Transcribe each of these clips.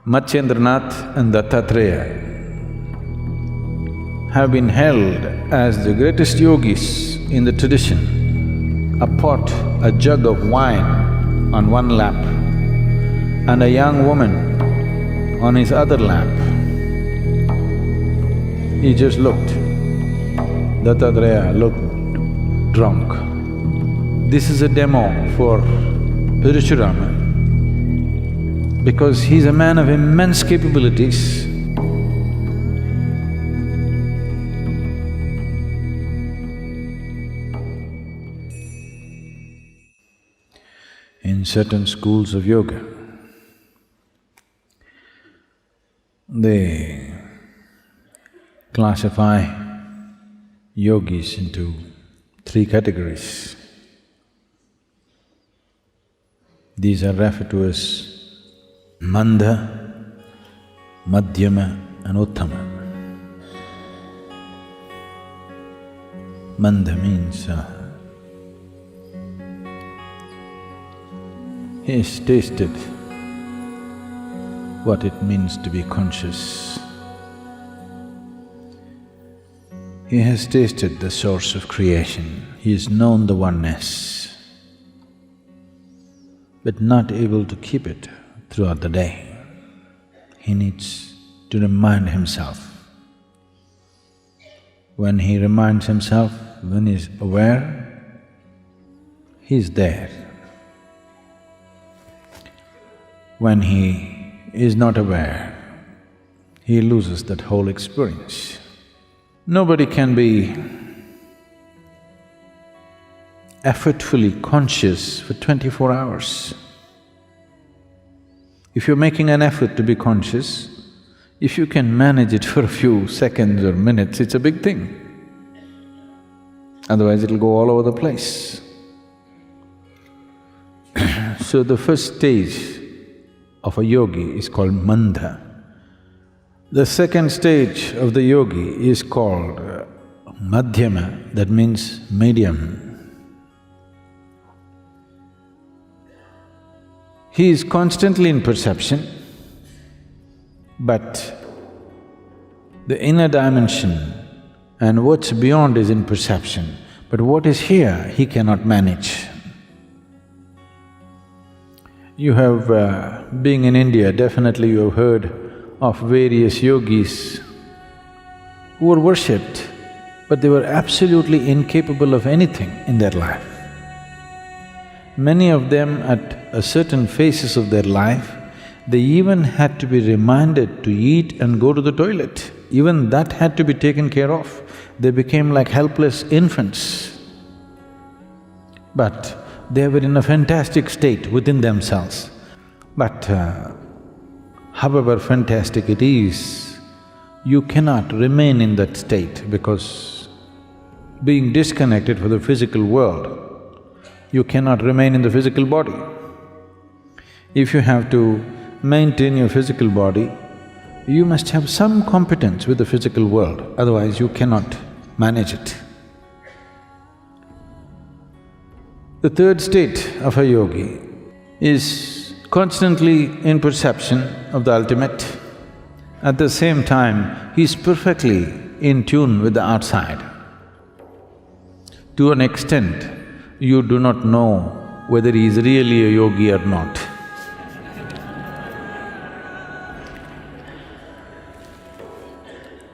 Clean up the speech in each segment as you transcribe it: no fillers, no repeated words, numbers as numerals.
Matsyendranath and Dattatreya have been held as the greatest yogis in the tradition. A pot, a jug of wine on one lap and a young woman on his other lap. He just looked. Dattatreya looked drunk. This is a demo for parashuram, because he's a man of immense capabilities. In certain schools of yoga, they classify yogis into three categories. These are referred to as Mandha, Madhyama and Uttama. Mandha means he has tasted what it means to be conscious. He has tasted the source of creation, he has known the oneness, but not able to keep it throughout the day. He needs to remind himself. When he reminds himself, when he's aware, he's there. When he is not aware, he loses that whole experience. Nobody can be effortfully conscious for 24 hours. If you're making an effort to be conscious, if you can manage it for a few seconds or minutes, it's a big thing. Otherwise it'll go all over the place. So the first stage of a yogi is called mandha. The second stage of the yogi is called madhyama, that means medium. He is constantly in perception, but the inner dimension and what's beyond is in perception, but what is here, he cannot manage. You have… being in India, definitely you have heard of various yogis who were worshipped, but they were absolutely incapable of anything in their life. Many of them at a certain phases of their life, they even had to be reminded to eat and go to the toilet. Even that had to be taken care of. They became like helpless infants. But they were in a fantastic state within themselves. But however fantastic it is, you cannot remain in that state because being disconnected from the physical world, you cannot remain in the physical body. If you have to maintain your physical body, you must have some competence with the physical world, otherwise you cannot manage it. The third state of a yogi is constantly in perception of the ultimate. At the same time, he is perfectly in tune with the outside. To an extent, you do not know whether he is really a yogi or not.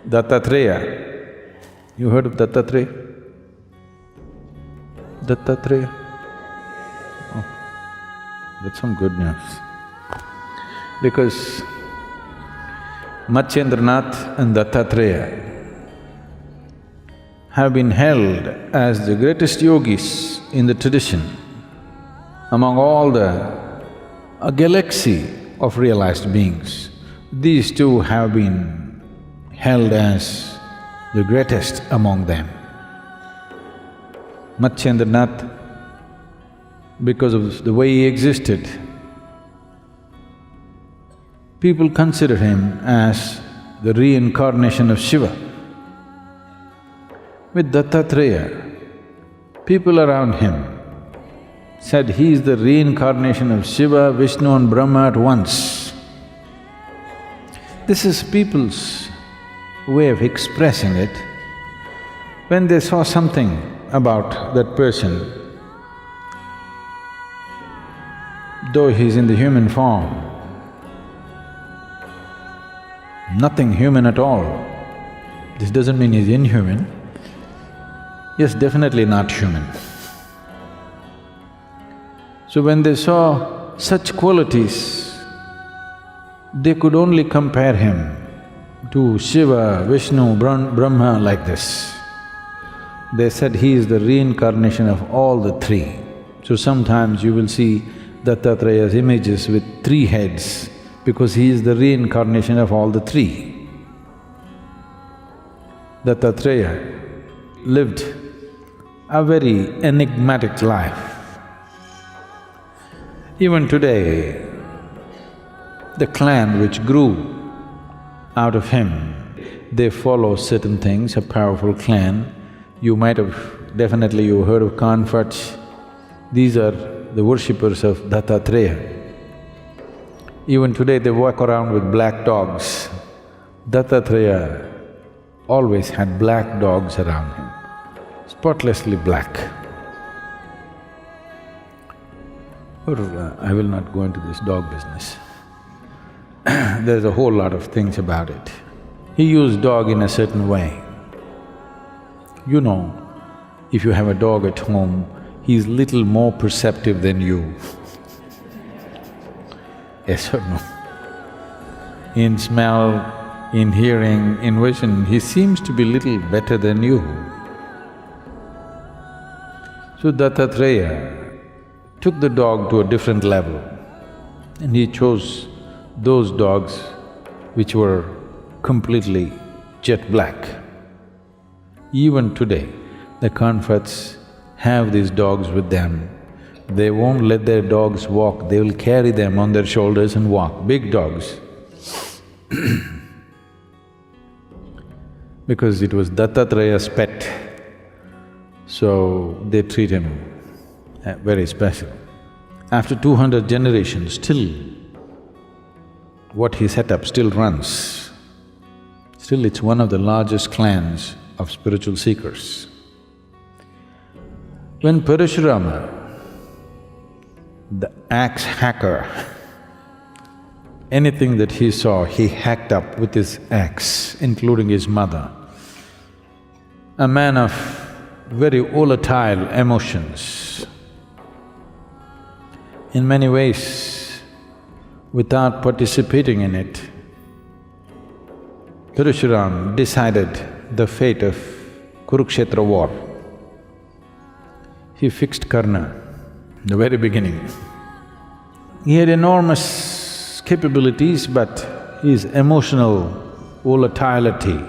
Dattatreya, you heard of Dattatreya? Dattatreya? Oh, that's some good news. Because Matsyendranath and Dattatreya have been held as the greatest yogis in the tradition among all a galaxy of realized beings. These two have been held as the greatest among them. Matsyendranath, because of the way he existed, people consider him as the reincarnation of Shiva. With Dattatreya, people around him said he is the reincarnation of Shiva, Vishnu and Brahma at once. This is people's way of expressing it. When they saw something about that person, though he's in the human form, nothing human at all. This doesn't mean he's inhuman. Yes, definitely not human. So when they saw such qualities, they could only compare him to Shiva, Vishnu, Brahma like this. They said he is the reincarnation of all the three. So sometimes you will see Dattatreya's images with 3 heads because he is the reincarnation of all the three. Dattatreya lived a very enigmatic life. Even today, the clan which grew out of him, they follow certain things, a powerful clan. You might have… definitely you heard of Kanfats. These are the worshippers of Dattatreya. Even today they walk around with black dogs. Dattatreya always had black dogs around him, spotlessly black. I will not go into this dog business. There's a whole lot of things about it. He used dog in a certain way. You know, if you have a dog at home, he's little more perceptive than you. Yes or no? In smell, in hearing, in vision, he seems to be little better than you. So Dattatreya took the dog to a different level and he chose those dogs which were completely jet black. Even today, the Kanfats have these dogs with them. They won't let their dogs walk, they will carry them on their shoulders and walk, big dogs. Because it was Dattatreya's pet, so they treat him very special. After 200 generations, still what he set up still runs. Still it's one of the largest clans of spiritual seekers. When Parashuram, the axe hacker, anything that he saw, he hacked up with his axe, including his mother. A man of very volatile emotions. In many ways, without participating in it, Parashuram decided the fate of Kurukshetra war. He fixed Karna in the very beginning. He had enormous capabilities, but his emotional volatility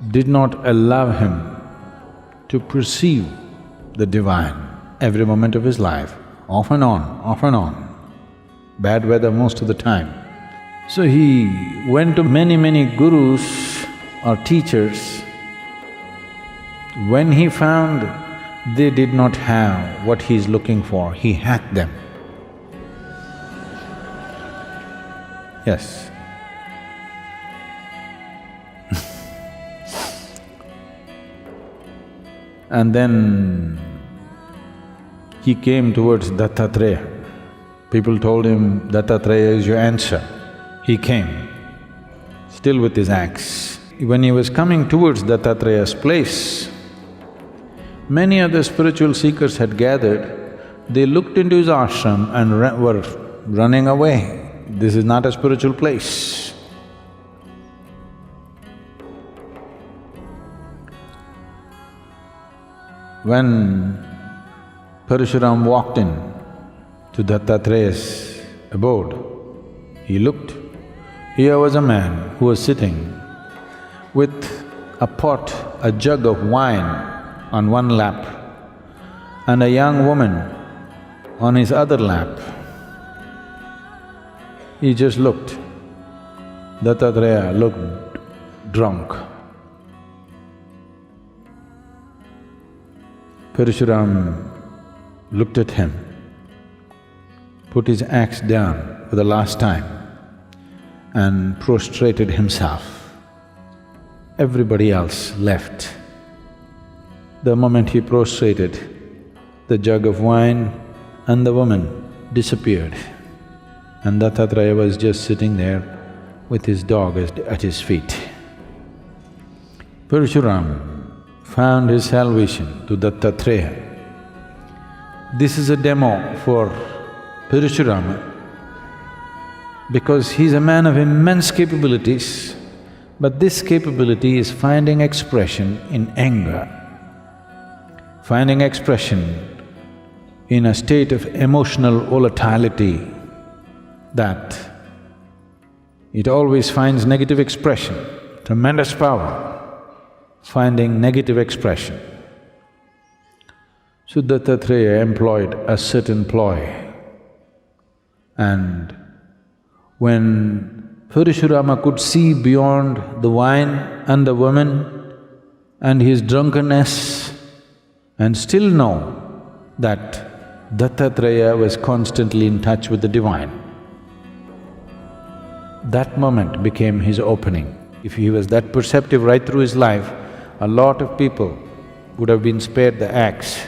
did not allow him to perceive the divine every moment of his life, off and on, off and on. Bad weather most of the time. So he went to many gurus or teachers. When he found they did not have what he's looking for, he hacked them. Yes. And then he came towards Dattatreya. People told him, Dattatreya is your answer. He came, still with his axe. When he was coming towards Dattatreya's place, many other spiritual seekers had gathered. They looked into his ashram and were running away. This is not a spiritual place. When Parashuram walked in to Dattatreya's abode, he looked. Here was a man who was sitting with a pot, a jug of wine on one lap and a young woman on his other lap. He just looked. Dattatreya looked drunk. Parashuram looked at him, put his axe down for the last time and prostrated himself. Everybody else left. The moment he prostrated, the jug of wine and the woman disappeared, and Dattatreya was just sitting there with his dog at his feet. Parashuram found his salvation to Dattatreya. This is a demo for Parashurama because he's a man of immense capabilities, but this capability is finding expression in anger, finding expression in a state of emotional volatility that it always finds negative expression, tremendous power, finding negative expression. So Dattatreya employed a certain ploy, and when Parashurama could see beyond the wine and the woman and his drunkenness and still know that Dattatreya was constantly in touch with the divine, that moment became his opening. If he was that perceptive right through his life, a lot of people would have been spared the axe.